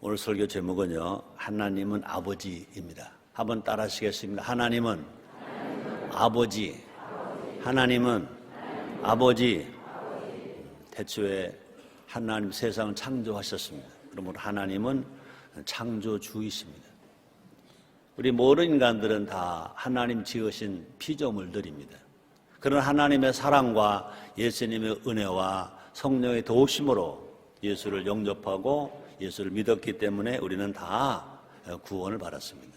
오늘 설교 제목은요, 하나님은 아버지입니다. 한번 따라 하시겠습니다. 하나님은 아버지. 하나님은 아버지. 태초에 하나님 세상을 창조하셨습니다. 그러므로 하나님은 창조주이십니다. 우리 모든 인간들은 다 하나님 지으신 피조물들입니다. 그런 하나님의 사랑과 예수님의 은혜와 성령의 도우심으로 예수를 영접하고 예수를 믿었기 때문에 우리는 다 구원을 받았습니다.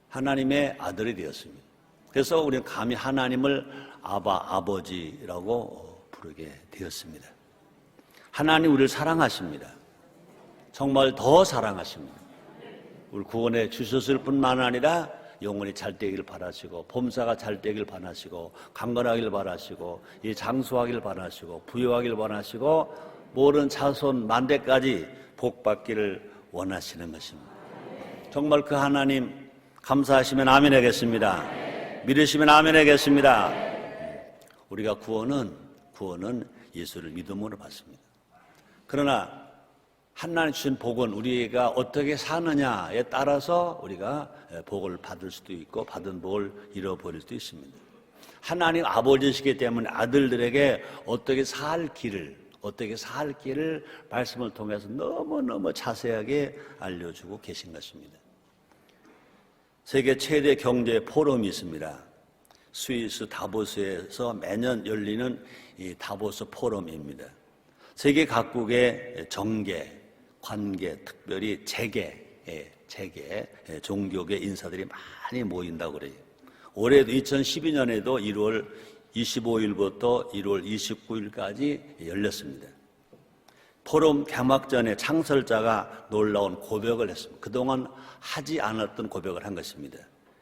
하나님의 아들이 되었습니다. 그래서 우리는 감히 하나님을 아버지라고 부르게 되었습니다. 하나님 우리를 사랑하십니다. 정말 더 사랑하십니다. 우리 구원해 주셨을 뿐만 아니라 영혼이 잘 되기를 바라시고, 범사가 잘 되기를 바라시고, 강건하기를 바라시고, 장수하기를 바라시고, 부유하기를 바라시고, 모든 자손 만대까지 복받기를 원하시는 것입니다. 정말 그 하나님 감사하시면 아멘 하겠습니다. 믿으시면 아멘 하겠습니다. 우리가 구원은 예수를 믿음으로 받습니다. 그러나 하나님 주신 복은 우리가 어떻게 사느냐에 따라서 우리가 복을 받을 수도 있고 받은 복을 잃어버릴 수도 있습니다. 하나님 아버지시기 때문에 아들들에게 어떻게 살 길을 말씀을 통해서 너무너무 자세하게 알려주고 계신 것입니다. 세계 최대 경제 포럼이 있습니다. 스위스 다보스에서 매년 열리는 이 다보스 포럼입니다. 세계 각국의 정계, 관계, 특별히 재계, 종교계 인사들이 많이 모인다고 그래요. 올해도 2012년에도 1월 25일부터 1월 29일까지 열렸습니다. 포럼 개막 전에 창설자가 놀라운 고백을 했습니다. 그동안 하지 않았던 고백을 한 것입니다.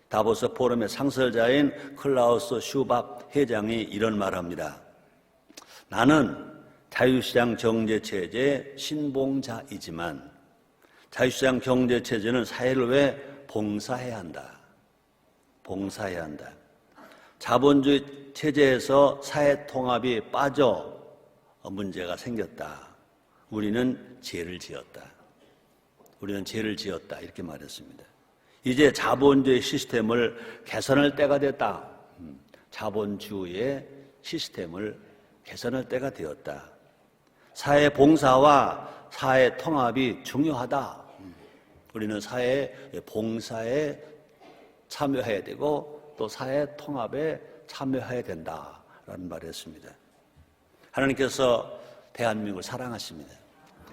다보스 포럼의 창설자인 클라우스 슈밥 회장이 이런 말합니다. 나는 자유시장 경제체제의 신봉자이지만 자유시장 경제체제는 사회를 위해 봉사해야 한다. 자본주의 체제에서 사회 통합이 빠져 문제가 생겼다. 우리는 죄를 지었다. 이렇게 말했습니다. 이제 자본주의 시스템을 개선할 때가 됐다. 자본주의의 시스템을 개선할 때가 되었다. 사회 봉사와 사회 통합이 중요하다. 우리는 사회 봉사에 참여해야 되고 또 사회 통합에 참여해야 된다라는 말을 했습니다. 하나님께서 대한민국을 사랑하십니다.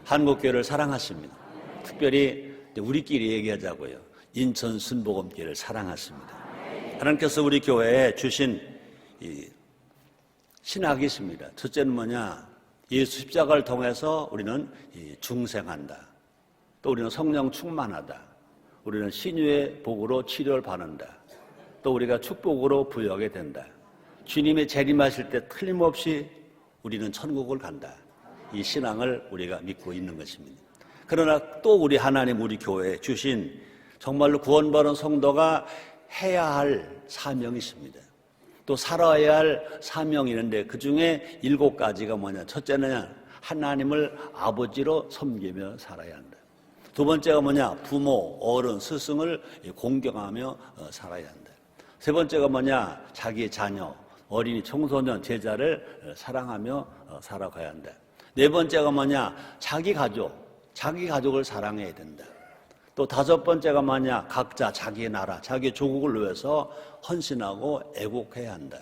한국교회를 사랑하십니다. 특별히 우리끼리 얘기하자고요. 인천 순복음교회를 사랑하십니다. 하나님께서 우리 교회에 주신 이 신학이 있습니다. 첫째는 뭐냐? 예수 십자가를 통해서 우리는 중생한다. 또 우리는 성령 충만하다. 우리는 신유의 복으로 치료를 받는다. 또 우리가 축복으로 부여하게 된다. 주님의 재림하실 때 틀림없이 우리는 천국을 간다. 이 신앙을 우리가 믿고 있는 것입니다. 그러나 또 우리 하나님 우리 교회에 주신 정말로 구원받은 성도가 해야 할 사명이 있습니다. 또 살아야 할 사명이 있는데 그중에 7가지가 뭐냐. 첫째는 하나님을 아버지로 섬기며 살아야 한다. 두 번째가 뭐냐. 부모, 어른, 스승을 공경하며 살아야 한다. 세 번째가 뭐냐. 자기 자녀, 어린이, 청소년, 제자를 사랑하며 살아가야 한다. 네 번째가 뭐냐. 자기 가족을 사랑해야 된다. 또 다섯 번째가 뭐냐. 각자 자기 나라, 자기 조국을 위해서 헌신하고 애국해야 한다.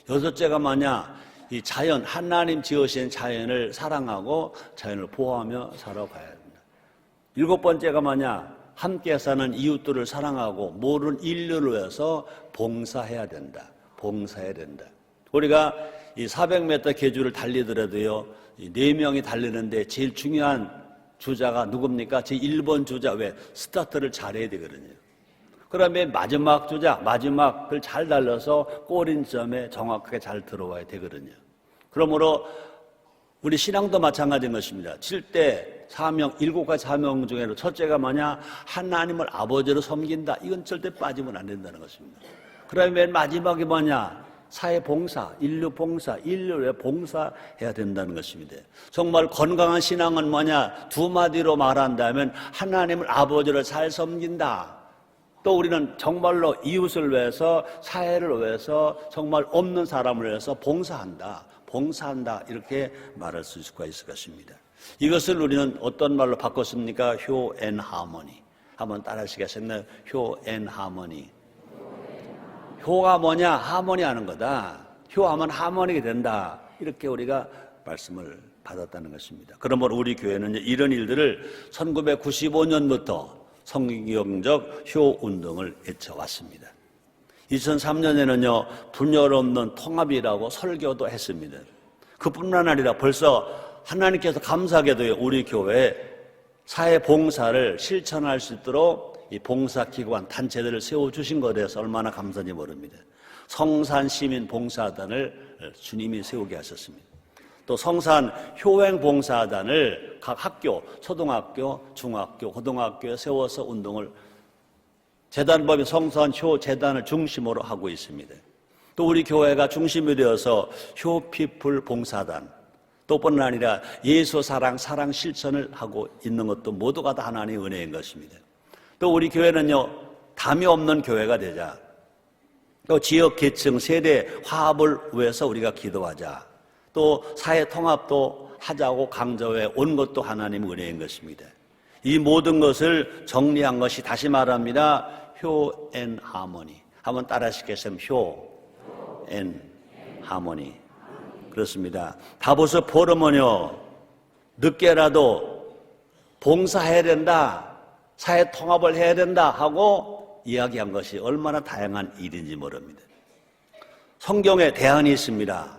여섯째가 뭐냐. 이 자연, 하나님 지으신 자연을 사랑하고 자연을 보호하며 살아가야 한다. 일곱 번째가 뭐냐. 함께 사는 이웃들을 사랑하고 모든 인류를 위해서 봉사해야 된다. 우리가 이 400m 계주를 달리더라도요, 4명이 달리는데 제일 중요한 주자가 누굽니까? 제 1번 주자. 왜? 스타트를 잘해야 되거든요. 그러면 마지막을 잘 달려서 골인점에 정확하게 잘 들어와야 되거든요. 그러므로 우리 신앙도 마찬가지인 것입니다. 7대 사명, 7가지 사명 중에는 첫째가 뭐냐? 하나님을 아버지로 섬긴다. 이건 절대 빠지면 안 된다는 것입니다. 그러면 맨 마지막이 뭐냐? 사회 봉사, 인류 봉사, 인류에 봉사해야 된다는 것입니다. 정말 건강한 신앙은 뭐냐? 두 마디로 말한다면 하나님을 아버지를 잘 섬긴다. 또 우리는 정말로 이웃을 위해서, 사회를 위해서, 정말 없는 사람을 위해서 봉사한다. 이렇게 말할 수 있을 것입니다. 이것을 우리는 어떤 말로 바꿨습니까? 효 앤 하모니. 한번 따라 하시겠어요? 효 앤 하모니. 효가 뭐냐? 하모니 하는 거다. 효하면 하모니가 된다. 이렇게 우리가 말씀을 받았다는 것입니다. 그러므로 우리 교회는 이런 일들을 1995년부터 성경적 효 운동을 외쳐왔습니다. 2003년에는요, 분열 없는 통합이라고 설교도 했습니다. 그뿐만 아니라 벌써 하나님께서 감사하게도 우리 교회에 사회 봉사를 실천할 수 있도록 이 봉사기관, 단체들을 세워주신 것에 대해서 얼마나 감사한지 모릅니다. 성산시민 봉사단을 주님이 세우게 하셨습니다. 또 성산 효행 봉사단을 각 학교, 초등학교, 중학교, 고등학교에 세워서 운동을 재단법인 성산 효 재단을 중심으로 하고 있습니다. 또 우리 교회가 중심이 되어서 효피플 봉사단, 또뿐만 아니라 예수 사랑 실천을 하고 있는 것도 모두가 다 하나님의 은혜인 것입니다. 또 우리 교회는요, 담이 없는 교회가 되자. 또 지역 계층 세대 화합을 위해서 우리가 기도하자. 또 사회 통합도 하자고 강조해 온 것도 하나님의 은혜인 것입니다. 이 모든 것을 정리한 것이 다시 말합니다. 효 앤 하모니. 한번 따라 하시겠어요? 효 앤 하모니. 그렇습니다. 다보스 포럼은요, 늦게라도 봉사해야 된다, 사회 통합을 해야 된다 하고 이야기한 것이 얼마나 다양한 일인지 모릅니다. 성경에 대안이 있습니다.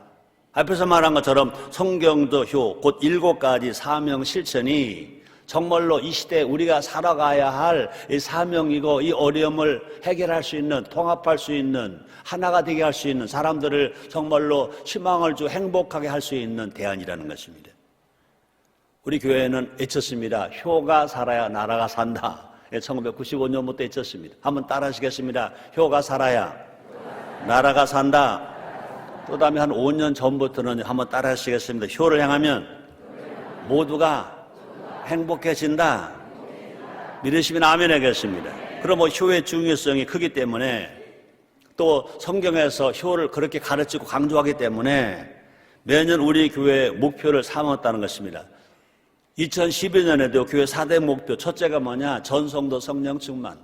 앞에서 말한 것처럼 성경도 효, 곧 7가지 사명 실천이 정말로 이 시대에 우리가 살아가야 할 이 사명이고, 이 어려움을 해결할 수 있는, 통합할 수 있는, 하나가 되게 할 수 있는, 사람들을 정말로 희망을 주고 행복하게 할 수 있는 대안이라는 것입니다. 우리 교회는 외쳤습니다. 효가 살아야 나라가 산다. 1995년부터 외쳤습니다. 한번 따라 하시겠습니다. 효가 살아야 나라가 산다. 또 다음에 한 5년 전부터는 한번 따라 하시겠습니다. 효를 향하면 모두가 행복해진다. 믿으시면 아멘 하겠습니다. 그럼 효의 중요성이 크기 때문에, 또 성경에서 효를 그렇게 가르치고 강조하기 때문에 매년 우리 교회의 목표를 삼았다는 것입니다. 2012년에도 교회 4대 목표, 첫째가 뭐냐? 전성도 성령 충만.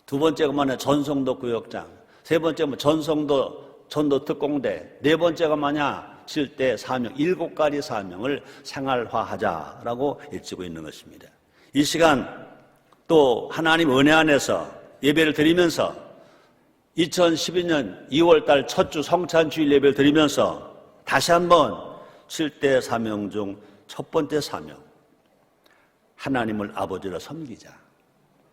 두 번째가 뭐냐? 전성도 구역장. 세 번째가 전도 특공대. 네 번째가 뭐냐? 7대 사명, 7가지 사명을 생활화하자라고 외치고 있는 것입니다. 이 시간 또 하나님 은혜 안에서 예배를 드리면서 2012년 2월달 첫 주 성찬주일 예배를 드리면서 다시 한번 7대 사명 중 첫 번째 사명, 하나님을 아버지로 섬기자.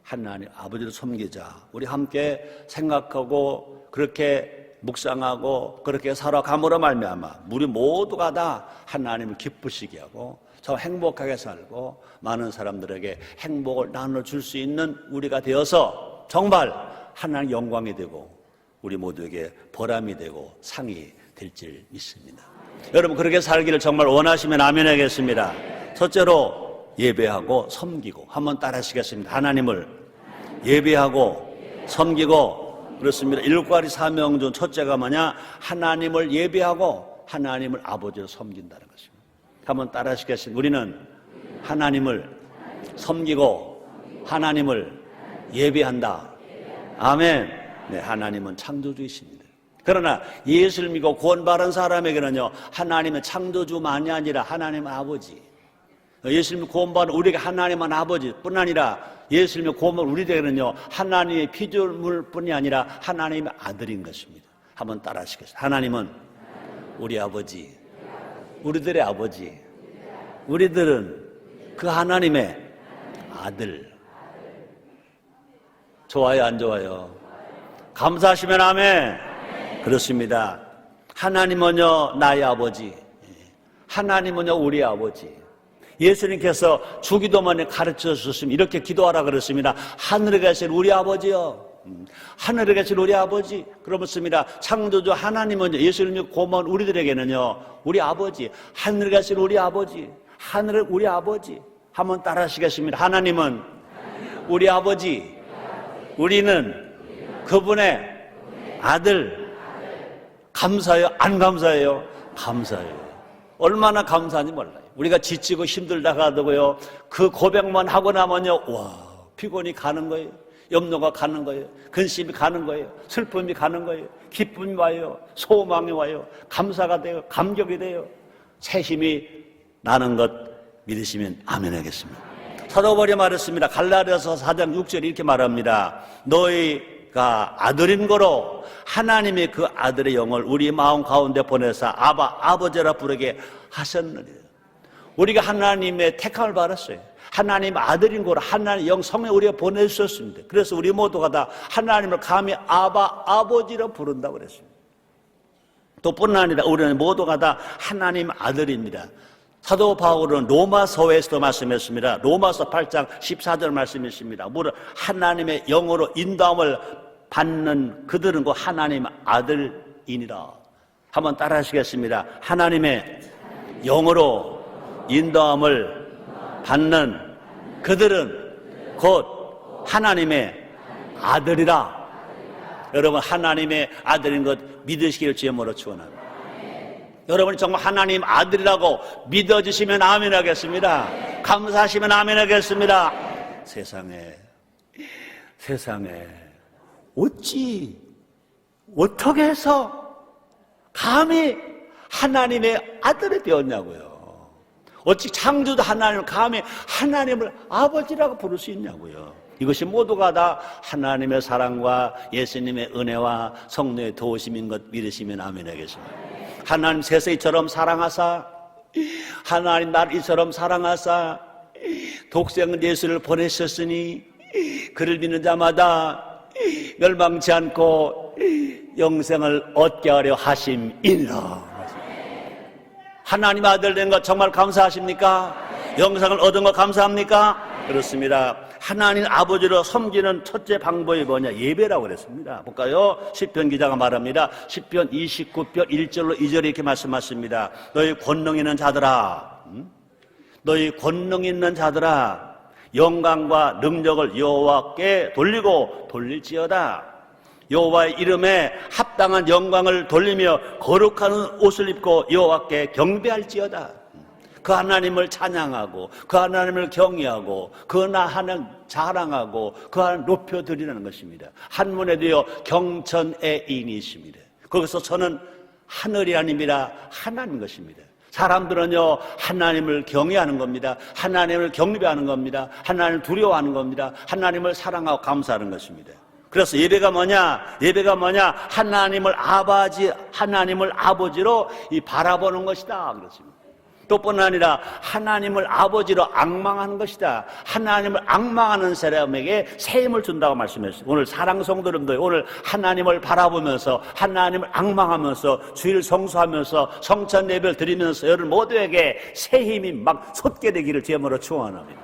하나님 아버지를 섬기자. 우리 함께 생각하고 그렇게 묵상하고 그렇게 살아감으로 말미암아 우리 모두가 다 하나님을 기쁘시게 하고 저 행복하게 살고 많은 사람들에게 행복을 나눠줄 수 있는 우리가 되어서 정말 하나님 영광이 되고 우리 모두에게 보람이 되고 상이 될 줄 믿습니다. 여러분 그렇게 살기를 정말 원하시면 아멘 하겠습니다. 첫째로 예배하고 섬기고. 한번 따라 하시겠습니다. 하나님을 예배하고 섬기고. 그렇습니다. 7가지 사명 중 첫째가 뭐냐? 하나님을 예배하고 하나님을 아버지로 섬긴다는 것입니다. 한번 따라 하시겠습니다. 우리는 하나님을 섬기고 하나님을 예배한다. 아멘. 네, 하나님은 창조주이십니다. 그러나 예수를 믿고 구원받은 사람에게는요, 하나님은 창조주만이 아니라 하나님은 아버지. 예수를 믿고 구원받은 우리가 하나님은 아버지뿐 아니라 예수를 믿고 구원받은 우리에게는요, 하나님의 피조물뿐이 아니라 하나님의 아들인 것입니다. 한번 따라 하시겠습니다. 하나님은 우리 아버지, 우리들의 아버지, 우리들은 그 하나님의 아들. 좋아요, 안 좋아요? 감사하시면 아멘. 그렇습니다. 하나님은요 나의 아버지, 하나님은요 우리 아버지. 예수님께서 주기도문에 가르쳐 주셨으면 이렇게 기도하라 그랬습니다. 하늘에 계신 우리 아버지요, 하늘에 계신 우리 아버지. 그렇습니다. 창조주 하나님은 예수님이 고마운 우리들에게는요, 우리 아버지, 하늘에 계신 우리 아버지, 하늘에 우리 아버지. 한번 따라 하시겠습니다. 하나님은 우리 아버지, 우리는 그분의 아들. 감사해요? 안 감사해요? 감사해요. 얼마나 감사한지 몰라요. 우리가 지치고 힘들다가 하더고요, 그 고백만 하고 나면요, 와, 피곤이 가는 거예요. 염려가 가는 거예요. 근심이 가는 거예요. 슬픔이 가는 거예요. 기쁨이 와요. 소망이 와요. 감사가 돼요. 감격이 돼요. 새 힘이 나는 것 믿으시면 아멘 하겠습니다. 사도 바울이 말했습니다. 갈라디아서 4장 6절에 이렇게 말합니다. 너희가 아들인 거로 하나님이 그 아들의 영을 우리 마음 가운데 보내사 아바, 아버지라 부르게 하셨느니라. 우리가 하나님의 택함을 받았어요. 하나님 아들인 거로 하나님 영 성령 우리가 보내주셨습니다. 그래서 우리 모두가 다 하나님을 감히 아바, 아버지라 부른다고 그랬습니다. 또 뿐만 아니라 우리는 모두가 다 하나님 아들입니다. 사도 바울은 로마서에서도 말씀했습니다. 로마서 8장 14절 말씀이십니다. 무릇 하나님의 영으로 인도함을 받는 그들은 그 하나님 아들이니라. 한번 따라 하시겠습니다. 하나님의 영으로 인도함을 받는 그들은 곧 하나님의 아들이라. 여러분, 하나님의 아들인 것 믿으시기를 주님으로 축원합니다. 여러분이 정말 하나님 아들이라고 믿어주시면 아멘 하겠습니다. 감사하시면 아멘 하겠습니다. 세상에 어떻게 해서 감히 하나님의 아들이 되었냐고요. 어찌 창조주 하나님을 감히 하나님을 아버지라고 부를 수 있냐고요. 이것이 모두가 다 하나님의 사랑과 예수님의 은혜와 성령의 도우심인 것 믿으시면 아멘 하겠습니다. 하나님 세상을 이처럼 사랑하사, 하나님 나를 이처럼 사랑하사 독생 예수를 보내셨으니 그를 믿는 자마다 멸망치 않고 영생을 얻게 하려 하심이니라. 하나님 아들 된 것 정말 감사하십니까? 영생을 얻은 것 감사합니까? 그렇습니다. 하나님 아버지로 섬기는 첫째 방법이 뭐냐? 예배라고 그랬습니다. 볼까요? 시편 기자가 말합니다. 시편 29편 1절로 2절에 이렇게 말씀하십니다. 너희 권능 있는 자들아, 너희 권능 있는 자들아, 영광과 능력을 여호와께 돌리고 돌릴지어다. 여호와의 이름에 합당한 영광을 돌리며 거룩한 옷을 입고 여호와께 경배할지어다. 그 하나님을 찬양하고 그 하나님을 경외하고 그 하나님 자랑하고 그 하나님 높여드리는 것입니다. 한문에도요 경천의 인이십니다. 거기서 저는 하늘이 아닙니다. 하나님 것입니다. 사람들은요 하나님을 경외하는 겁니다. 하나님을 경배하는 겁니다. 하나님을 두려워하는 겁니다. 하나님을 사랑하고 감사하는 것입니다. 그래서 예배가 뭐냐? 예배가 뭐냐? 하나님을 아버지로 바라보는 것이다. 그렇습니다. 또뿐 아니라 하나님을 아버지로 앙망하는 것이다. 하나님을 앙망하는 사람에게 새 힘을 준다고 말씀했어요. 오늘 사랑 성도님들, 오늘 하나님을 바라보면서 하나님을 앙망하면서 주일 성수하면서 성찬 예배를 드리면서 여러분 모두에게 새 힘이 막 솟게 되기를 주님으로 축원합니다.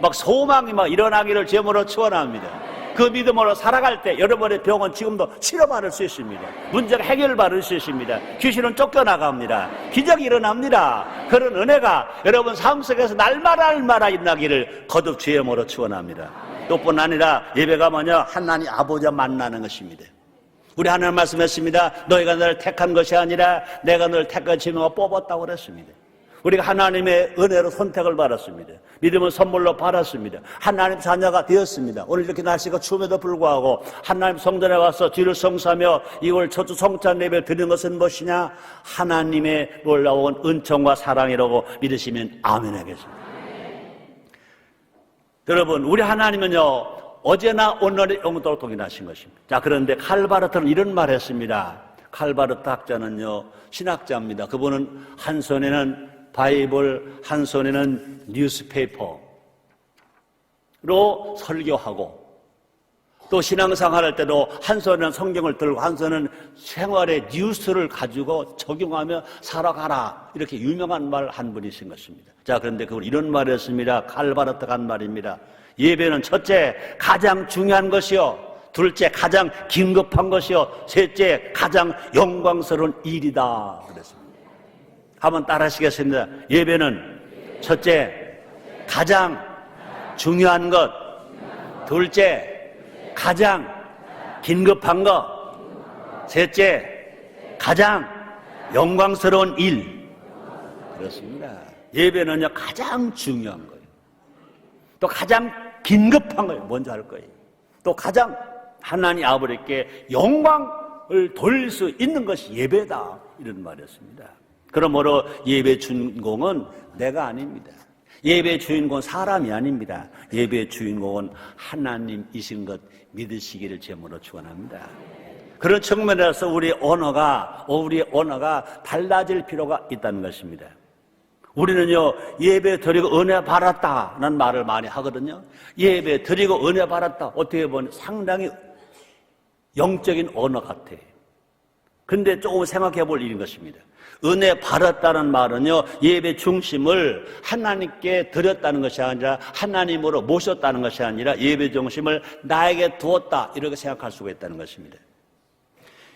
막 소망이 막 일어나기를 주님으로 축원합니다. 그 믿음으로 살아갈 때 여러분의 병은 지금도 치료받을 수 있습니다. 문제가 해결받을 수 있습니다. 귀신은 쫓겨나갑니다. 기적이 일어납니다. 그런 은혜가 여러분 삶 속에서 날마다 일어나기를 거듭 주의 이름으로 축원합니다. 또뿐 아니라 예배가 뭐냐? 하나님 아버지와 만나는 것입니다. 우리 하나님 말씀했습니다. 너희가 너를 택한 것이 아니라 내가 너를 택한 지명과 뽑았다고 그랬습니다. 우리가 하나님의 은혜로 선택을 받았습니다. 믿음을 선물로 받았습니다. 하나님 자녀가 되었습니다. 오늘 이렇게 날씨가 추움에도 불구하고 하나님 성전에 와서 주를 성수하며 이걸 초주 성찬 예배 드리는 것은 무엇이냐? 하나님의 놀라운 은총과 사랑이라고 믿으시면 아멘 하겠습니다. 여러분, 우리 하나님은요 어제나 오늘의 영원토록 동일하신 것입니다. 자, 그런데 칼바르트는 이런 말을 했습니다. 칼바르트 학자는요 신학자입니다. 그분은 한 손에는 바이블, 한 손에는 뉴스페이퍼로 설교하고 또 신앙생활 할 때도 한 손에는 성경을 들고 한 손은 생활의 뉴스를 가지고 적용하며 살아가라, 이렇게 유명한 말 한 분이신 것입니다. 자, 그런데 그분 이런 말을 했습니다. 칼바르트가 한 말입니다. 예배는 첫째 가장 중요한 것이요 둘째 가장 긴급한 것이요 셋째 가장 영광스러운 일이다 그랬습니다. 한번 따라하시겠습니다. 예배는 첫째 가장 중요한 것, 둘째 가장 긴급한 것, 셋째 가장 영광스러운 일. 그렇습니다. 예배는요 가장 중요한 거예요. 또 가장 긴급한 거예요. 먼저 할 거예요. 또 가장 하나님 아버지께 영광을 돌릴 수 있는 것이 예배다 이런 말이었습니다. 그러므로 예배 주인공은 내가 아닙니다. 예배 주인공은 사람이 아닙니다. 예배 주인공은 하나님이신 것 믿으시기를 제물로 축원합니다. 그런 측면에서 우리 언어가 달라질 필요가 있다는 것입니다. 우리는요 예배 드리고 은혜 받았다는 말을 많이 하거든요. 예배 드리고 은혜 받았다, 어떻게 보면 상당히 영적인 언어 같아요. 근데 조금 생각해 볼 일인 것입니다. 은혜 받았다는 말은요 예배 중심을 하나님께 드렸다는 것이 아니라 하나님으로 모셨다는 것이 아니라 예배 중심을 나에게 두었다 이렇게 생각할 수가 있다는 것입니다.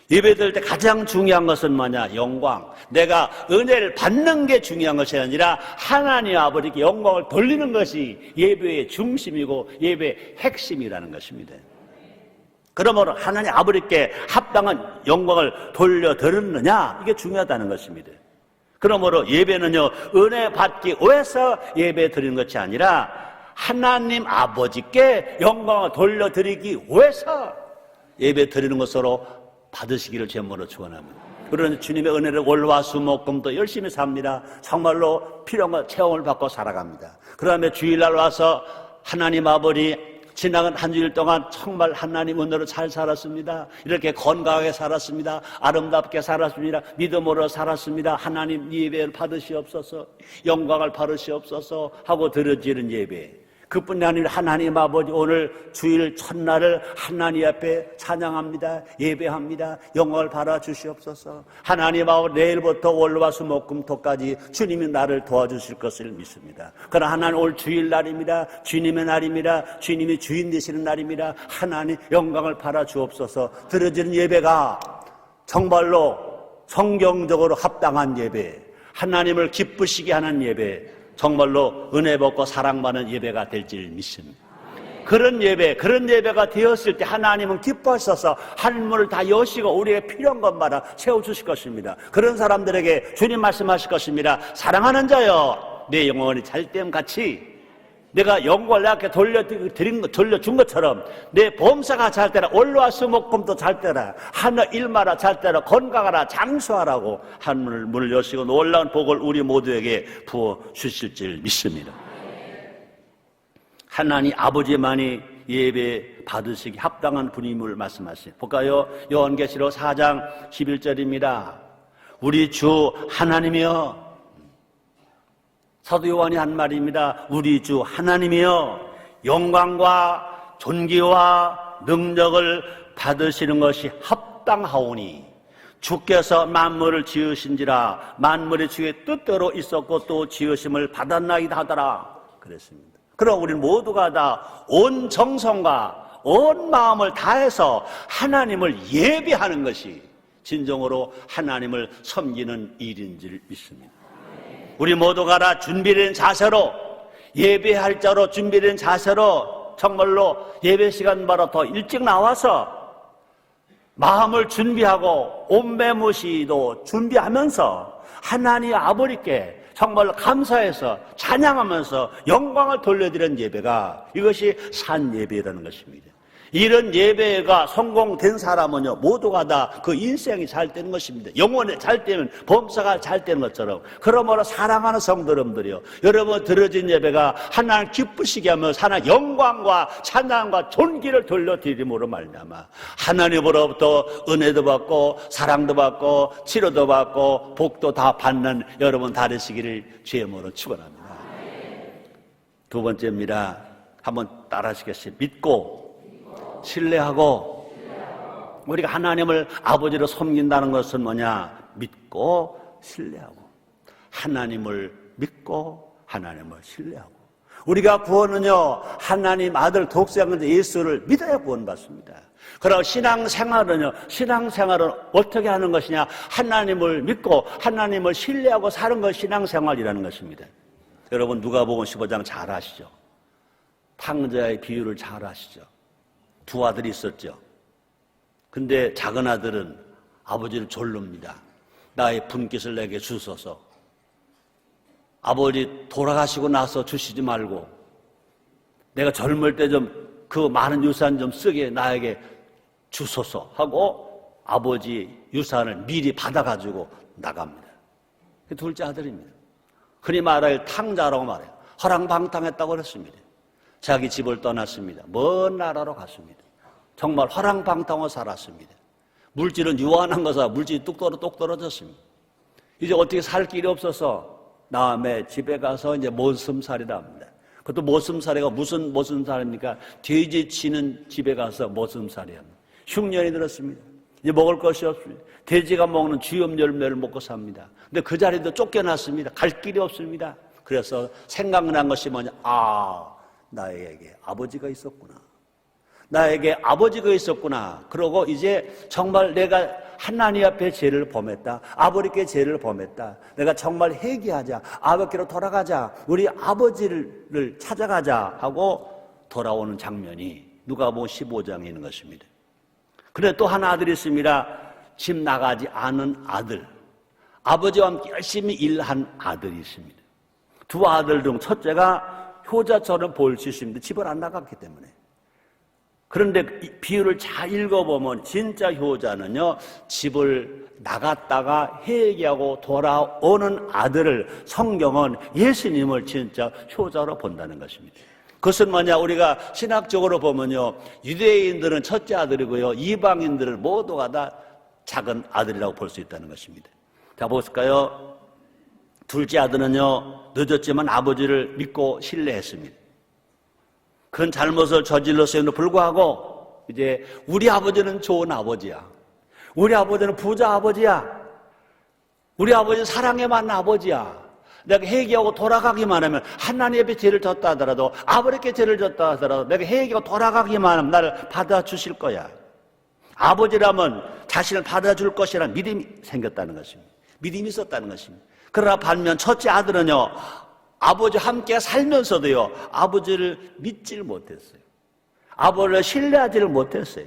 예배 드릴 때 가장 중요한 것은 뭐냐? 영광. 내가 은혜를 받는 게 중요한 것이 아니라 하나님 아버지께 영광을 돌리는 것이 예배의 중심이고 예배의 핵심이라는 것입니다. 그러므로 하나님 아버지께 합당한 영광을 돌려드렸느냐? 이게 중요하다는 것입니다. 그러므로 예배는요 은혜 받기 위해서 예배 드리는 것이 아니라 하나님 아버지께 영광을 돌려드리기 위해서 예배 드리는 것으로 받으시기를 제물로 축원합니다. 그러나 주님의 은혜를 월화수목금도 열심히 삽니다. 정말로 필요한 것 체험을 받고 살아갑니다. 그 다음에 주일날 와서 하나님 아버지 지나간 한 주일 동안 정말 하나님 은혜로 잘 살았습니다. 이렇게 건강하게 살았습니다. 아름답게 살았습니다. 믿음으로 살았습니다. 하나님 예배를 받으시옵소서, 영광을 받으시옵소서 하고 드려지는 예배. 그뿐이 아니라 하나님 아버지 오늘 주일 첫날을 하나님 앞에 찬양합니다. 예배합니다. 영광을 받아 주시옵소서. 하나님 아버지 내일부터 월화수목금토까지 주님이 나를 도와주실 것을 믿습니다. 그러나 하나님 오늘 주일날입니다. 주님의 날입니다. 주님이 주인 되시는 날입니다. 하나님 영광을 받아 주옵소서. 드려지는 예배가 정말로 성경적으로 합당한 예배, 하나님을 기쁘시게 하는 예배, 정말로 은혜 받고 사랑받는 예배가 될지를 믿습니다. 그런 예배가 되었을 때 하나님은 기뻐하셔서 하늘문을 다 여시고 우리에게 필요한 것마다 채워주실 것입니다. 그런 사람들에게 주님 말씀하실 것입니다. 사랑하는 자여, 내 영혼이 잘됨 같이 내가 영광을 내게 돌려준 것처럼 내 범사가 잘 되라, 월화수목금도 잘 되라, 하늘 일마다 잘 되라, 건강하라, 장수하라고 하늘문을 여시고 놀라운 복을 우리 모두에게 부어 주실 줄 믿습니다. 하나님 아버지만이 예배 받으시기 합당한 분임을 말씀하시죠. 볼까요? 요한계시록 4장 11절입니다. 우리 주 하나님이여, 사도 요한이 한 말입니다. 우리 주 하나님이여, 영광과 존귀와 능력을 받으시는 것이 합당하오니 주께서 만물을 지으신지라 만물이 주의 뜻대로 있었고 또 지으심을 받았나이다 하더라 그랬습니다. 그럼 우리 모두가 다 온 정성과 온 마음을 다해서 하나님을 예배하는 것이 진정으로 하나님을 섬기는 일인 줄 믿습니다. 우리 모두가 다 준비된 자세로, 예배할 자로 준비된 자세로 정말로 예배 시간보다 더 일찍 나와서 마음을 준비하고 온매무시도 준비하면서 하나님 아버지께 정말 감사해서 찬양하면서 영광을 돌려드리는 예배가, 이것이 산 예배라는 것입니다. 이런 예배가 성공된 사람은요 모두가 다 그 인생이 잘 되는 것입니다. 영혼이 잘 되면 범사가 잘 되는 것처럼, 그러므로 사랑하는 성도 여러분들이요, 여러분 드려진 예배가 하나님 기쁘시게 하면서 하나님 영광과 찬양과 존귀를 돌려드림으로 말미암아 하나님으로부터 은혜도 받고 사랑도 받고 치료도 받고 복도 다 받는 여러분 다 되시기를 주의 이름으로 축원합니다. 두 번째입니다. 한번 따라하시겠습니다. 믿고 신뢰하고. 우리가 하나님을 아버지로 섬긴다는 것은 뭐냐? 믿고 신뢰하고. 하나님을 믿고 하나님을 신뢰하고. 우리가 구원은요, 하나님 아들 독생자 예수를 믿어야 구원받습니다. 그리고 신앙생활은 어떻게 하는 것이냐? 하나님을 믿고 하나님을 신뢰하고 사는 것이 신앙생활이라는 것입니다. 여러분 누가복음 15장 잘 아시죠? 탕자의 비유를 잘 아시죠? 두 아들이 있었죠. 근데 작은 아들은 아버지를 졸릅니다. 나의 분깃을 내게 주소서. 아버지 돌아가시고 나서 주시지 말고 내가 젊을 때 좀 그 많은 유산 좀 쓰게 나에게 주소서 하고 아버지 유산을 미리 받아가지고 나갑니다. 둘째 아들입니다. 흔히 말할 탕자라고 말해요. 허랑방탕했다고 그랬습니다. 자기 집을 떠났습니다. 먼 나라로 갔습니다. 정말 허랑방탕하고 살았습니다. 물질은 유한한 거사 물질이 뚝 떨어졌습니다. 이제 어떻게 살 길이 없어서 다음에 집에 가서 이제 모슴살이라 합니다. 그것도 모슴살이가 무슨 모슴살입니까? 돼지 치는 집에 가서 모슴살이 합니다. 흉년이 들었습니다. 이제 먹을 것이 없습니다. 돼지가 먹는 주염 열매를 먹고 삽니다. 근데 그 자리도 쫓겨났습니다. 갈 길이 없습니다. 그래서 생각난 것이 뭐냐? 나에게 아버지가 있었구나. 나에게 아버지가 있었구나. 그러고 이제 정말 내가 하나님 앞에 죄를 범했다. 아버지께 죄를 범했다. 내가 정말 회개하자. 아버지로 돌아가자. 우리 아버지를 찾아가자 하고 돌아오는 장면이 누가복음 15장에 있는 것입니다. 그런데 또 하나 아들이 있습니다. 집 나가지 않은 아들. 아버지와 함께 열심히 일한 아들이 있습니다. 두 아들 중 첫째가 효자처럼 보일 수 있습니다. 집을 안 나갔기 때문에. 그런데 비유를 잘 읽어보면 진짜 효자는요, 집을 나갔다가 회개하고 돌아오는 아들을 성경은 예수님을 진짜 효자로 본다는 것입니다. 그것은 뭐냐? 우리가 신학적으로 보면요, 유대인들은 첫째 아들이고요, 이방인들은 모두가 다 작은 아들이라고 볼 수 있다는 것입니다. 자, 볼까요? 둘째 아들은요, 늦었지만 아버지를 믿고 신뢰했습니다. 큰 잘못을 저질렀음에도 불구하고 이제 우리 아버지는 좋은 아버지야. 우리 아버지는 부자 아버지야. 우리 아버지는 사랑에 맞는 아버지야. 내가 회개하고 돌아가기만 하면 하나님 앞에 죄를 졌다 하더라도 아버지께 죄를 졌다 하더라도 내가 회개하고 돌아가기만 하면 나를 받아주실 거야. 아버지라면 자신을 받아줄 것이라는 믿음이 생겼다는 것입니다. 믿음이 있었다는 것입니다. 그러나 반면 첫째 아들은요, 아버지와 함께 살면서도요, 아버지를 믿지를 못했어요. 아버지를 신뢰하지를 못했어요.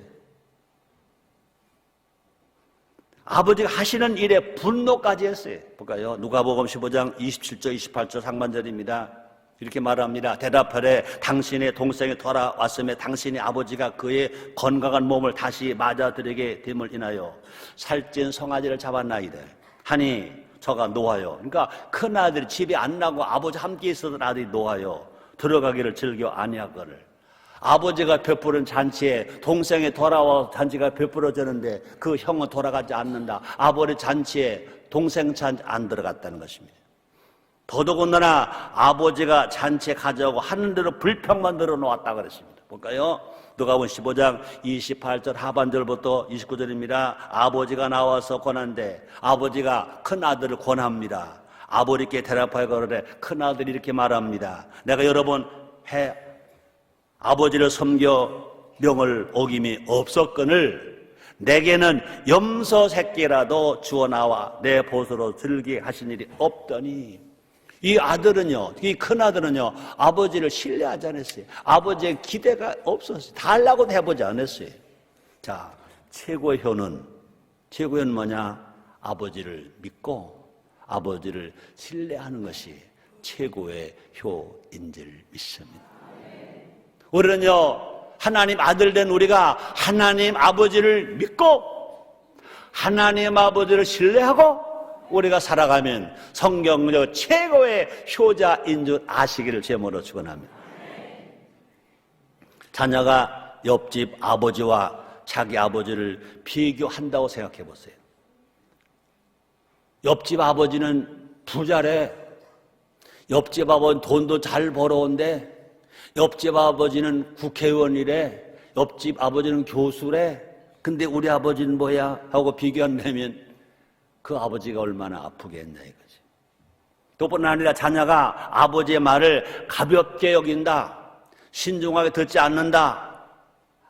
아버지가 하시는 일에 분노까지 했어요. 볼까요? 누가복음 15장 27절 28절 상반절입니다. 이렇게 말합니다. 대답하되 당신의 동생이 돌아왔음에 당신의 아버지가 그의 건강한 몸을 다시 맞아들이게 됨을 인하여 살찐 송아지를 잡았나이다 하니 저가 놓아요. 그러니까 큰 아들이 집에 안 나고 아버지 함께 있었던 아들이 놓아요. 들어가기를 즐겨 아니하거늘. 아버지가 베푸는 잔치에 동생이 돌아와 잔치가 베풀어졌는데 그 형은 돌아가지 않는다. 아버지 잔치에 동생 잔치 안 들어갔다는 것입니다. 더더군다나 아버지가 잔치에 가져오고 하는 대로 불평만 늘어놓았다 그랬습니다. 볼까요? 누가복음 15장 28절 하반절부터 29절입니다. 아버지가 나와서 권한대 아버지가 큰 아들을 권합니다. 아버지께 대답하여 거르되 큰 아들이 이렇게 말합니다. 내가 여러 번 아버지를 섬겨 명을 어김이 없었거늘 내게는 염소 새끼라도 주어 나와 내 보수로 들게 하신 일이 없더니 이 아들은요, 이 큰 아들은요, 아버지를 신뢰하지 않았어요. 아버지의 기대가 없었어요. 달라고도 해보지 않았어요. 자, 최고의 효는 뭐냐? 아버지를 믿고 아버지를 신뢰하는 것이 최고의 효인 줄 믿습니다. 우리는요, 하나님 아들 된 우리가 하나님 아버지를 믿고 하나님 아버지를 신뢰하고 우리가 살아가면 성경적 최고의 효자인 줄 아시기를 제모로 축원합니다. 자녀가 옆집 아버지와 자기 아버지를 비교한다고 생각해 보세요. 옆집 아버지는 부자래. 옆집 아버지는 돈도 잘 벌어온대. 옆집 아버지는 국회의원이래. 옆집 아버지는 교수래. 근데 우리 아버지는 뭐야? 하고 비교한다면 그 아버지가 얼마나 아프겠냐 이거지. 또뿐 아니라 자녀가 아버지의 말을 가볍게 여긴다, 신중하게 듣지 않는다,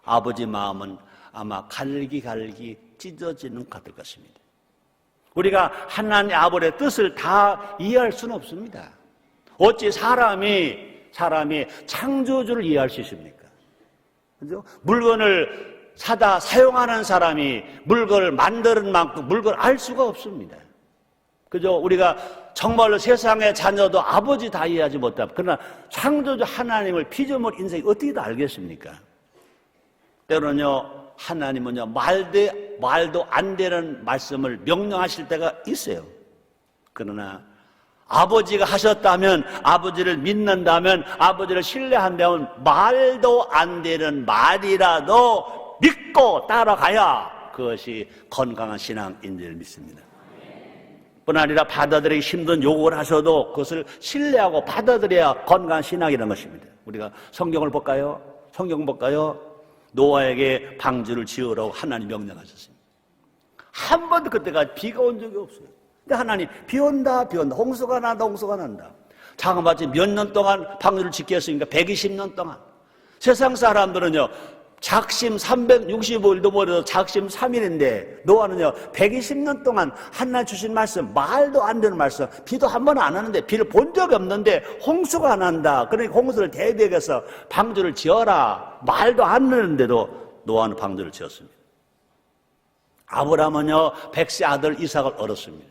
아버지 마음은 아마 갈기갈기 찢어지는 것 같을 것입니다. 우리가 하나님 아버지의 뜻을 다 이해할 수는 없습니다. 어찌 사람이 창조주를 이해할 수 있습니까? 그죠? 물건을 사다 사용하는 사람이 물건을 만드는 만큼 물건을 알 수가 없습니다. 그죠? 우리가 정말로 세상의 자녀도 아버지 다 이해하지 못합니다. 그러나 창조주 하나님을 피조물 인생이 어떻게 다 알겠습니까? 때로는요, 하나님은요, 말도 안 되는 말씀을 명령하실 때가 있어요. 그러나 아버지가 하셨다면, 아버지를 믿는다면, 아버지를 신뢰한다면 말도 안 되는 말이라도 믿고 따라가야 그것이 건강한 신앙인 줄 믿습니다. 뿐 아니라 받아들이기 힘든 요구를 하셔도 그것을 신뢰하고 받아들여야 건강한 신앙이라는 것입니다. 우리가 성경을 볼까요? 성경 볼까요? 노아에게 방주를 지으라고 하나님 명령하셨습니다. 한 번도 그때까지 비가 온 적이 없어요. 근데 하나님 비 온다, 홍수가 난다. 자그마치 몇 년 동안 방주를 짓게 했으니까 120년 동안. 세상 사람들은요, 작심 365일도 모여서 작심 3일인데 노아는요 120년 동안 하나님 주신 말씀, 말도 안 되는 말씀, 비도 한 번 안 하는데, 비를 본 적이 없는데 홍수가 난다, 그러니까 홍수를 대비해서 방주를 지어라, 말도 안 하는데도 노아는 방주를 지었습니다. 아브라함은요 100세 아들 이삭을 얻었습니다.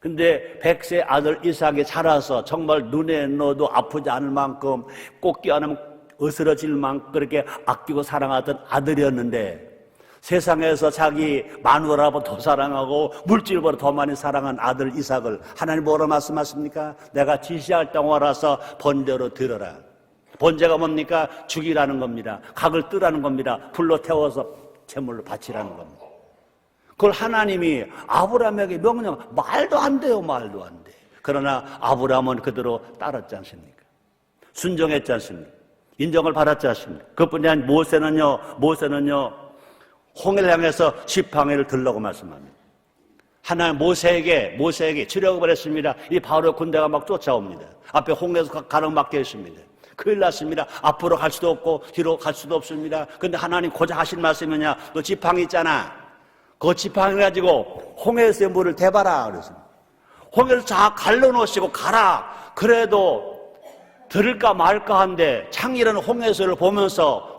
근데 100세 아들 이삭이 자라서 정말 눈에 넣어도 아프지 않을 만큼, 꼭 껴안으면 어스러질 만큼 그렇게 아끼고 사랑하던 아들이었는데, 세상에서 자기 마누라보다 더 사랑하고 물질보다 더 많이 사랑한 아들 이삭을 하나님 뭐라 말씀하십니까? 내가 지시할 동안라서 번제로 드려라. 번제가 뭡니까? 죽이라는 겁니다. 각을 뜨라는 겁니다. 불로 태워서 제물로 바치라는 겁니다. 그걸 하나님이 아브라함에게 명령, 말도 안 돼요, 말도 안 돼. 그러나 아브라함은 그대로 따랐지 않습니까? 순종했지 않습니까? 인정을 받았지 않습니까? 그뿐이 아니라 모세는요 홍해를 향해서 지팡이를 들라고 말씀합니다. 하나님 모세에게 주력을 했습니다. 이 바로 군대가 막 쫓아옵니다. 앞에 홍해에서 가로막혀 있습니다. 큰일 났습니다. 앞으로 갈 수도 없고 뒤로 갈 수도 없습니다. 근데 하나님 고작 하신 말씀이 뭐냐? 너 지팡이 있잖아. 그 지팡이 가지고 홍해에서의 물을 대봐라 그랬습니다. 홍해를 쫙 갈라놓으시고 가라. 그래도 들을까 말까 한데 창이라는 홍해수를 보면서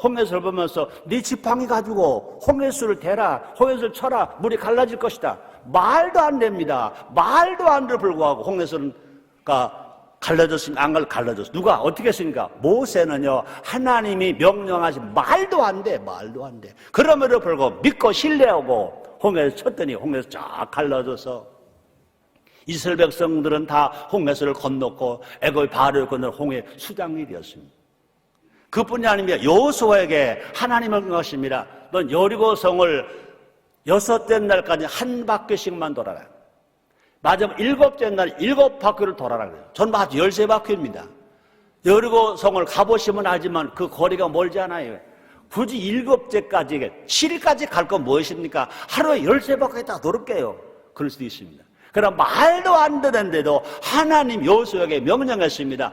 네 지팡이 가지고 홍해수를 대라, 홍해수를 쳐라, 물이 갈라질 것이다. 말도 안 됩니다. 말도 안 돼도 불구하고 홍해수가 갈라졌으면 안 갈라졌어. 누가 어떻게 했습니까? 모세는요 하나님이 명령하신 말도 안 돼. 그럼에도 불구하고 믿고 신뢰하고 홍해에서 쳤더니 홍해에서 쫙 갈라져서 이스라엘 백성들은 다 홍해수를 건넜고 애굽의 바로를 건너 홍해 수장이 되었습니다. 그뿐이 아닙니다. 여호수아에게 하나님을 명하십니다. 넌 여리고성을 6째 날까지 한 바퀴씩만 돌아라. 마지막 7째 날 7바퀴를 돌아라 그래요. 전 아주 13바퀴입니다. 여리고성을 가보시면 알지만 그 거리가 멀지 않아요. 굳이 7째까지 7일까지 갈 건 무엇입니까? 하루에 13바퀴 다 돌을게요. 그럴 수도 있습니다. 그러나 말도 안 되는데도 하나님 여호수아에게 명령했습니다.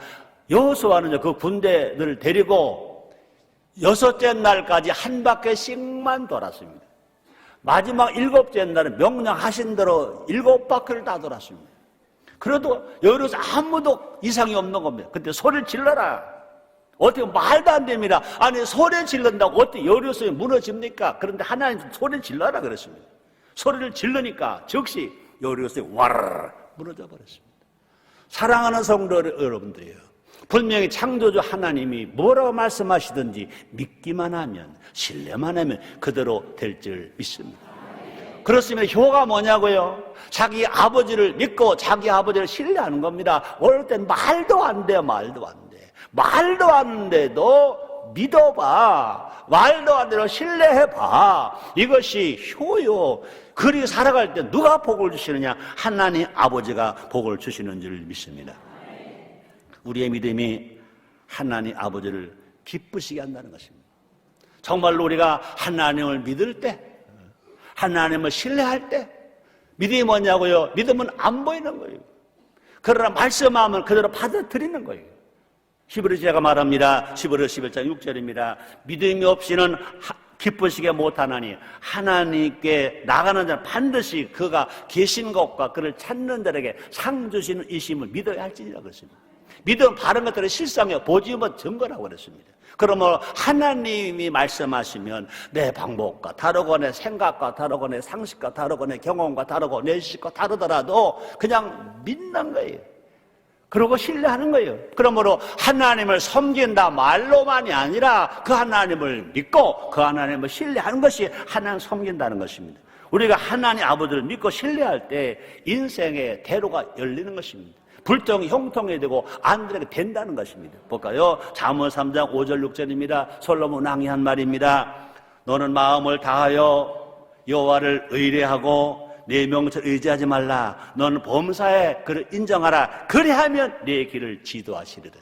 여호수아는요 그 군대들을 데리고 6째 날까지 한 바퀴씩만 돌았습니다. 마지막 7째 날은 명령하신 대로 7바퀴를 다 돌았습니다. 그래도 여기서 아무도 이상이 없는 겁니다. 근데 소리를 질러라. 어떻게 말도 안 됩니다. 아니 소리 질른다고 어떻게 여리고성이 무너집니까? 그런데 하나님 소리를 질러라 그랬습니다. 소리를 질르니까 즉시 여리고성이 와르르 무너져 버렸습니다. 사랑하는 성도 여러분들이요, 분명히 창조주 하나님이 뭐라고 말씀하시든지 믿기만 하면, 신뢰만 하면 그대로 될 줄 믿습니다. 그렇습니다. 효가 뭐냐고요? 자기 아버지를 믿고 자기 아버지를 신뢰하는 겁니다. 어릴 땐 말도 안 돼요. 말도 안 돼도 믿어봐. 말도 안 돼도 신뢰해봐. 이것이 효요. 그리 살아갈 때 누가 복을 주시느냐? 하나님 아버지가 복을 주시는 줄 믿습니다. 우리의 믿음이 하나님 아버지를 기쁘시게 한다는 것입니다. 정말로 우리가 하나님을 믿을 때, 하나님을 신뢰할 때, 믿음이 뭐냐고요? 믿음은 안 보이는 거예요. 그러나 말씀하면 그대로 받아들이는 거예요. 히브리서가 말합니다. 히브리서 11장 6절입니다. 믿음이 없이는 기쁘시게 못하나니 하나님께 나가는 자는 반드시 그가 계신 것과 그를 찾는 자에게 상 주시는 이심을 믿어야 할지니라 그랬습니다. 믿음 바른 것들을 실상에 보지 못 증거라고 그랬습니다. 그러면 하나님이 말씀하시면 내 방법과 다르고 내 생각과 다르고 내 상식과 다르고 내 경험과 다르고 내 지식과 다르더라도 그냥 믿는 거예요. 그러고 신뢰하는 거예요. 그러므로 하나님을 섬긴다 말로만이 아니라 그 하나님을 믿고 그 하나님을 신뢰하는 것이 하나님 섬긴다는 것입니다. 우리가 하나님 아버지를 믿고 신뢰할 때 인생의 대로가 열리는 것입니다. 불통이 형통이 되고 안들에게 된다는 것입니다. 볼까요? 잠언 3장 5절 6절입니다. 솔로몬 왕이 한 말입니다. 너는 마음을 다하여 여호와를 의뢰하고 내 명철 의지하지 말라. 너는 범사에 그를 인정하라. 그리하면 내 길을 지도하시리라.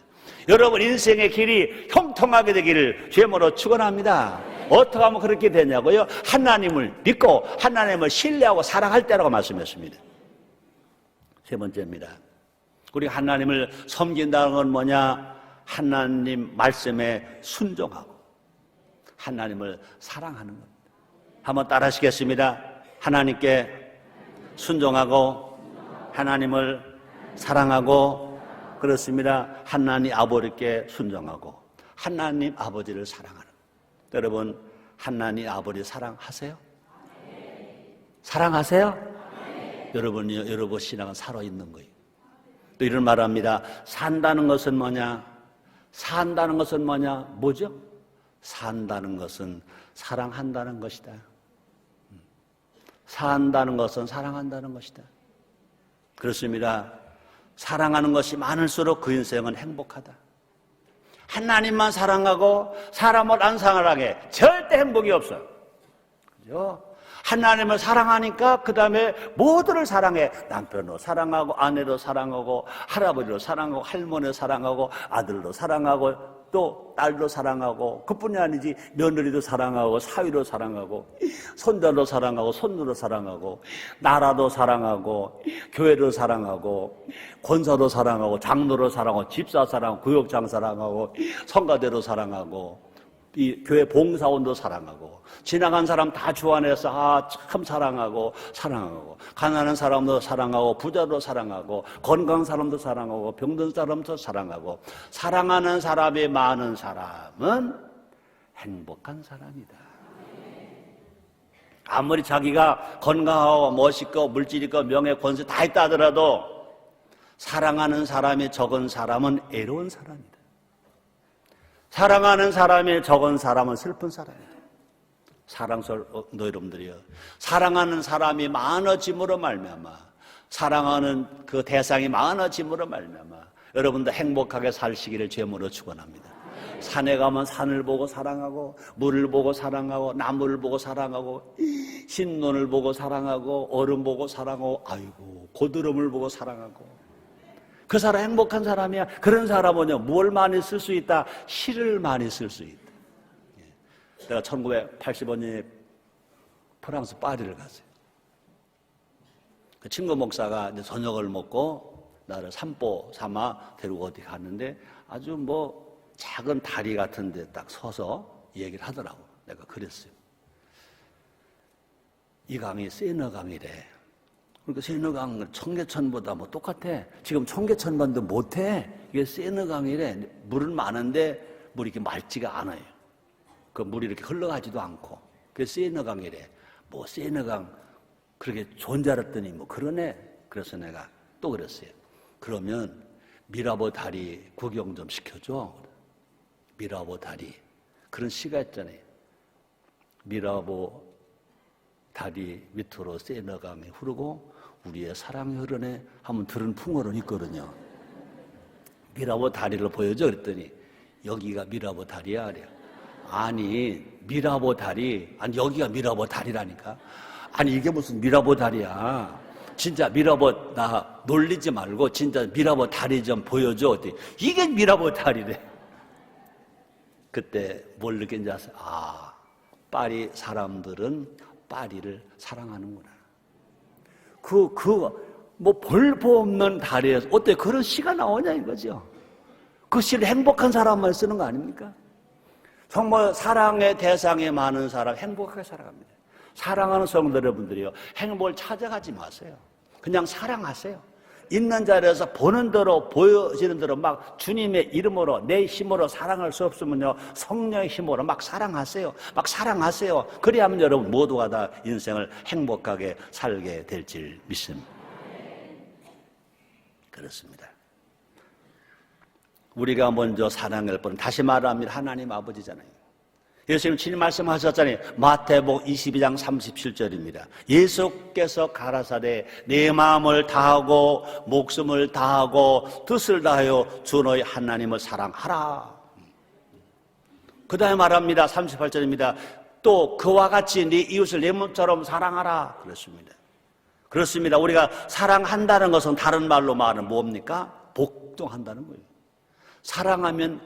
여러분 인생의 길이 형통하게 되기를 주님으로 축원합니다. 어떻게 하면 그렇게 되냐고요? 하나님을 믿고 하나님을 신뢰하고 사랑할 때라고 말씀했습니다. 세 번째입니다. 우리 하나님을 섬긴다는 건 뭐냐? 하나님 말씀에 순종하고 하나님을 사랑하는 겁니다. 한번 따라 하시겠습니다. 하나님께 순종하고 하나님을 사랑하고, 그렇습니다. 하나님 아버지께 순종하고 하나님 아버지를 사랑하는. 여러분 하나님 아버지 사랑하세요? 사랑하세요? 여러분이요, 여러분 신앙은 살아있는 거예요. 또 이런 말합니다. 산다는 것은 뭐냐? 산다는 것은 뭐냐? 뭐죠? 산다는 것은 사랑한다는 것이다. 산다는 것은 사랑한다는 것이다. 그렇습니다. 사랑하는 것이 많을수록 그 인생은 행복하다. 하나님만 사랑하고 사람을 안 사랑하게 절대 행복이 없어요. 그죠? 하나님을 사랑하니까 그 다음에 모두를 사랑해. 남편도 사랑하고 아내도 사랑하고 할아버지도 사랑하고 할머니도 사랑하고 아들도 사랑하고 또 딸도 사랑하고, 그뿐이 아니지 며느리도 사랑하고 사위도 사랑하고 손자도 사랑하고 손누도 사랑하고 나라도 사랑하고 교회도 사랑하고 권사도 사랑하고 장로도 사랑하고 집사 사랑하고 구역장 사랑하고 성가대도 사랑하고 이 교회 봉사원도 사랑하고 지나간 사람 다 주안해서 참 사랑하고 가난한 사람도 사랑하고 부자도 사랑하고 건강한 사람도 사랑하고 병든 사람도 사랑하고 사랑하는 사람이 많은 사람은 행복한 사람이다. 아무리 자기가 건강하고 멋있고 물질 있고 명예 권세 다 있다 하더라도 사랑하는 사람이 적은 사람은 애로운 사람이다. 사랑하는 사람이 적은 사람은 슬픈 사람이다. 사랑스러운 여러분들이요, 사랑하는 사람이 많아짐으로 말미암아, 사랑하는 그 대상이 많아짐으로 말미암아 여러분도 행복하게 사시기를 주님으로 축원합니다. 산에 가면 산을 보고 사랑하고, 물을 보고 사랑하고, 나무를 보고 사랑하고, 흰눈을 보고 사랑하고, 얼음 보고 사랑하고, 아이고 고드름을 보고 사랑하고. 그 사람 행복한 사람이야. 그런 사람은요, 뭘 많이 쓸 수 있다? 시를 많이 쓸 수 있다. 내가 1985년에 프랑스 파리를 갔어요. 그 친구 목사가 이제 저녁을 먹고 나를 산보 삼아 데리고 어디 갔는데 아주 뭐 작은 다리 같은 데 딱 서서 얘기를 하더라고. 내가 그랬어요. 이 강이 세너 강이래. 그러니까 세너강 청계천보다 뭐 똑같아. 지금 청계천만도 못해. 이게 세너강이래. 물은 많은데 물이 이렇게 맑지가 않아요. 그 물이 이렇게 흘러가지도 않고. 그게 세너강이래. 뭐 세너강 그렇게 좋은 줄 알았더니 뭐 그러네. 그래서 내가 또 그랬어요. 그러면 미라보 다리 구경 좀 시켜줘. 미라보 다리. 그런 시가 있잖아요. 미라보 다리 밑으로 세너강이 흐르고 우리의 사랑이 흐르네 하면 들은 풍어는 있거든요. 미라보 다리를 보여줘 그랬더니 여기가 미라보 다리야 그래요. 아니 미라보 다리, 아니 여기가 미라보 다리라니까. 아니 이게 무슨 미라보 다리야. 진짜 미라보 나 놀리지 말고 진짜 미라보 다리 좀 보여줘 그랬더니 이게 미라보 다리래. 그때 뭘 느낀지 아세요? 아, 파리 사람들은 파리를 사랑하는구나. 볼보 없는 다리에서 어떻게 그런 시가 나오냐 이거죠. 그 시를 행복한 사람만 쓰는 거 아닙니까? 정말 사랑의 대상이 많은 사람 행복하게 살아갑니다. 사랑하는 성도 여러분들이요, 행복을 찾아가지 마세요. 그냥 사랑하세요. 있는 자리에서 보는 대로 보여지는 대로 막 주님의 이름으로 내 힘으로 사랑할 수 없으면요, 성령의 힘으로 막 사랑하세요. 막 사랑하세요. 그래야만 여러분 모두가 다 인생을 행복하게 살게 될 줄 믿습니다. 그렇습니다. 우리가 먼저 사랑할 분은 다시 말하면 하나님 아버지잖아요. 예수님 친히 말씀하셨잖아요. 마태복음 22장 37절입니다. 예수께서 가라사대 내 마음을 다하고 목숨을 다하고 뜻을 다하여 주 너희 하나님을 사랑하라. 그 다음에 말합니다. 38절입니다. 또 그와 같이 네 이웃을 내 몸처럼 사랑하라. 그렇습니다. 우리가 사랑한다는 것은 다른 말로 말하면 뭡니까? 복종한다는 거예요. 사랑하면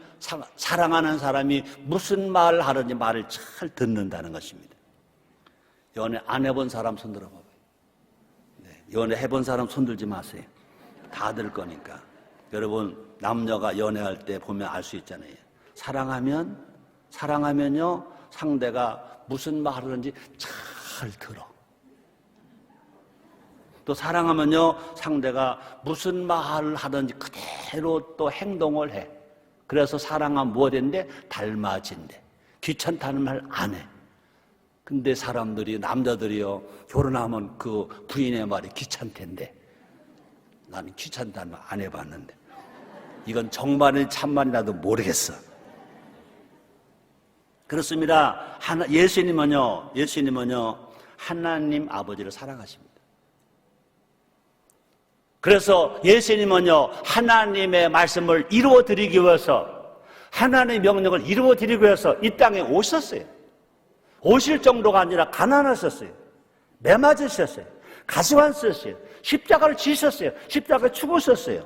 사랑하는 사람이 무슨 말을 하든지 말을 잘 듣는다는 것입니다. 연애 안 해본 사람 손 들어봐요. 연애 해본 사람 손 들지 마세요. 다 들 거니까. 여러분 남녀가 연애할 때 보면 알 수 있잖아요. 사랑하면요 상대가 무슨 말을 하든지 잘 들어. 또 사랑하면요 상대가 무슨 말을 하든지 그대로 또 행동을 해. 그래서 사랑하면 뭐 된대? 닮아진대. 귀찮다는 말 안 해. 근데 사람들이 남자들이요 결혼하면 그 부인의 말이 귀찮댄데 나는 귀찮다는 말 안 해봤는데 이건 정말인지 참말이라도 모르겠어. 그렇습니다. 예수님은요 하나님 아버지를 사랑하십니다. 그래서 예수님은요 하나님의 말씀을 이루어드리기 위해서 하나님의 명령을 이루어드리기 위해서 이 땅에 오셨어요. 오실 정도가 아니라 가난하셨어요. 매맞으셨어요. 가시관 쓰셨어요. 십자가를 지셨어요. 십자가에 죽으셨어요.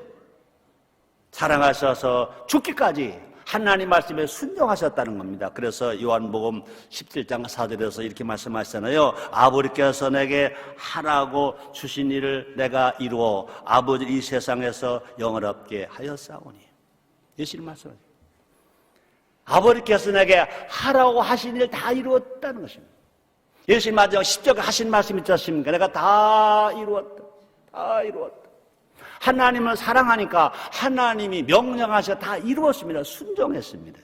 사랑하셔서 죽기까지 하나님 말씀에 순종하셨다는 겁니다. 그래서 요한복음 17장 4절에서 이렇게 말씀하시잖아요. 아버지께서 내게 하라고 주신 일을 내가 이루어 아버지 이 세상에서 영원롭게 하였사오니. 예수님 말씀하세요. 아버지께서 내게 하라고 하신 일 다 이루었다는 것입니다. 예수님 마지막 십자가 하신 말씀 있지 않습니까? 내가 다 이루었다. 다 이루었다. 하나님을 사랑하니까 하나님이 명령하셔 다 이루었습니다. 순종했습니다.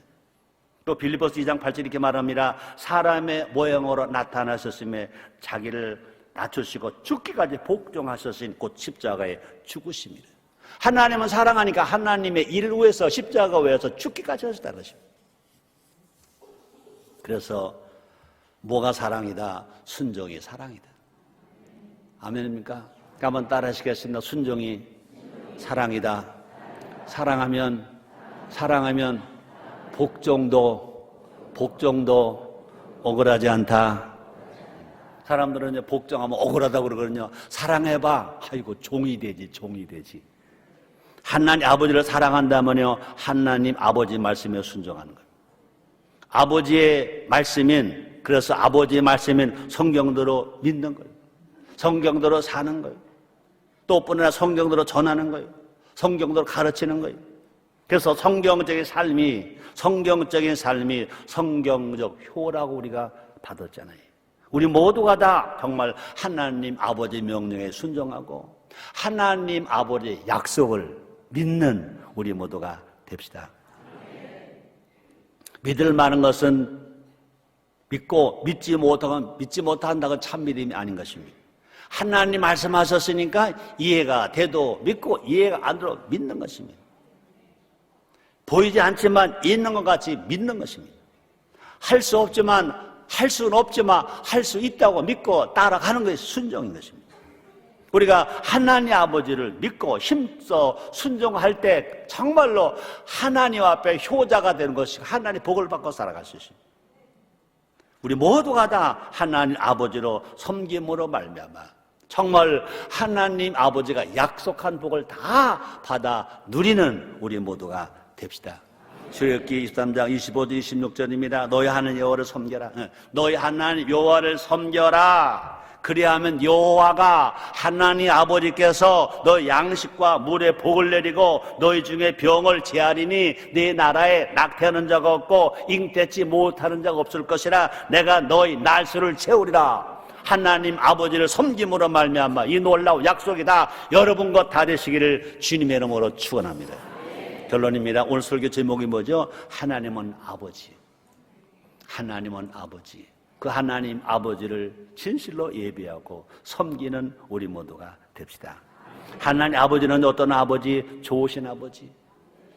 또 빌립보서 2장 8절 이렇게 말합니다. 사람의 모형으로 나타나셨음에 자기를 낮추시고 죽기까지 복종하셨으니 곧 십자가에 죽으십니다. 하나님은 사랑하니까 하나님의 일을 위해서 십자가 위해서 죽기까지 하셨다는 것입니다. 그래서 뭐가 사랑이다? 순종이 사랑이다. 아멘입니까? 한번 따라 하시겠습니다. 순종이 사랑이다. 사랑하면 복종도 억울하지 않다. 사람들은 이제 복종하면 억울하다고 그러거든요. 사랑해봐. 아이고 종이 되지. 하나님 아버지를 사랑한다면요 하나님 아버지 말씀에 순종하는 거예요. 아버지의 말씀인, 그래서 아버지의 말씀인 성경대로 믿는 거예요. 성경대로 사는 거예요. 또 뿐 아니라 성경대로 전하는 거예요. 성경대로 가르치는 거예요. 그래서 성경적인 삶이 성경적 효라고 우리가 받았잖아요. 우리 모두가 다 정말 하나님 아버지 명령에 순종하고 하나님 아버지의 약속을 믿는 우리 모두가 됩시다. 믿을 만한 것은 믿고 믿지 못한다고 참 믿음이 아닌 것입니다. 하나님 말씀하셨으니까 이해가 돼도 믿고 이해가 안 돼도 믿는 것입니다. 보이지 않지만 있는 것 같이 믿는 것입니다. 할 수는 없지만 할 수 있다고 믿고 따라가는 것이 순종인 것입니다. 우리가 하나님 아버지를 믿고 힘써 순종할 때 정말로 하나님 앞에 효자가 되는 것이 하나님 복을 받고 살아갈 수 있습니다. 우리 모두가 다 하나님 아버지로 섬김으로 말미암아 정말 하나님 아버지가 약속한 복을 다 받아 누리는 우리 모두가 됩시다. 출애굽기 23장 25절 26절입니다. 너희 하나님 여호와를 섬겨라. 너희 하나님 여호와를 섬겨라. 그리하면 여호와가 하나님 아버지께서 너 양식과 물의 복을 내리고 너희 중에 병을 제하리니 네 나라에 낙태하는 자가 없고 잉태치 못하는 자가 없을 것이라. 내가 너희 날수를 채우리라. 하나님 아버지를 섬김으로 말미암아 이 놀라운 약속이 다 여러분과 다 되시기를 주님의 이름으로 축원합니다. 결론입니다. 오늘 설교 제목이 뭐죠? 하나님은 아버지. 하나님은 아버지. 그 하나님 아버지를 진실로 예배하고 섬기는 우리 모두가 됩시다. 하나님 아버지는 어떤 아버지? 좋으신 아버지.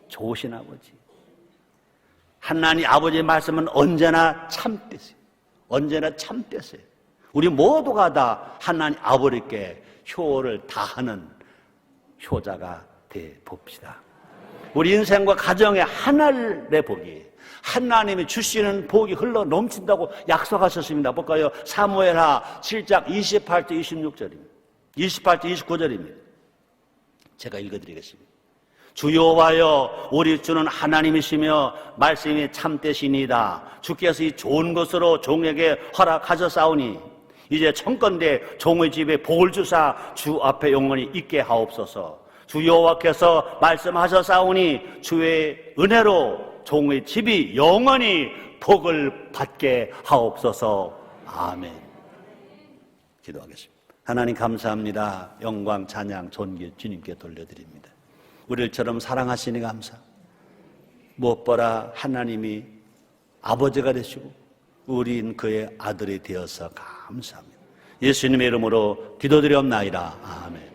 좋으신 아버지. 하나님 아버지의 말씀은 언제나 참되세요. 언제나 참되세요. 우리 모두가 다 하나님 아버지께 효를 다하는 효자가 돼 봅시다. 우리 인생과 가정의 하늘의 복이, 하나님이 주시는 복이 흘러 넘친다고 약속하셨습니다. 볼까요? 사무엘하 7장 28절 26절입니다. 28절 29절입니다. 제가 읽어드리겠습니다. 주 여호와여, 우리 주는 하나님이시며 말씀이 참되시니이다. 주께서 이 좋은 것으로 종에게 허락하셨사오니 이제 청건대 종의 집에 복을 주사 주 앞에 영원히 있게 하옵소서. 주 여호와께서 말씀하셨사오니 주의 은혜로 종의 집이 영원히 복을 받게 하옵소서. 아멘. 기도하겠습니다. 하나님 감사합니다. 영광, 찬양, 존귀 주님께 돌려드립니다. 우리들처럼 사랑하시니 감사. 무엇보다 하나님이 아버지가 되시고 우린 그의 아들이 되어서 감사합니다. 예수님의 이름으로 기도드리옵나이다. 아멘.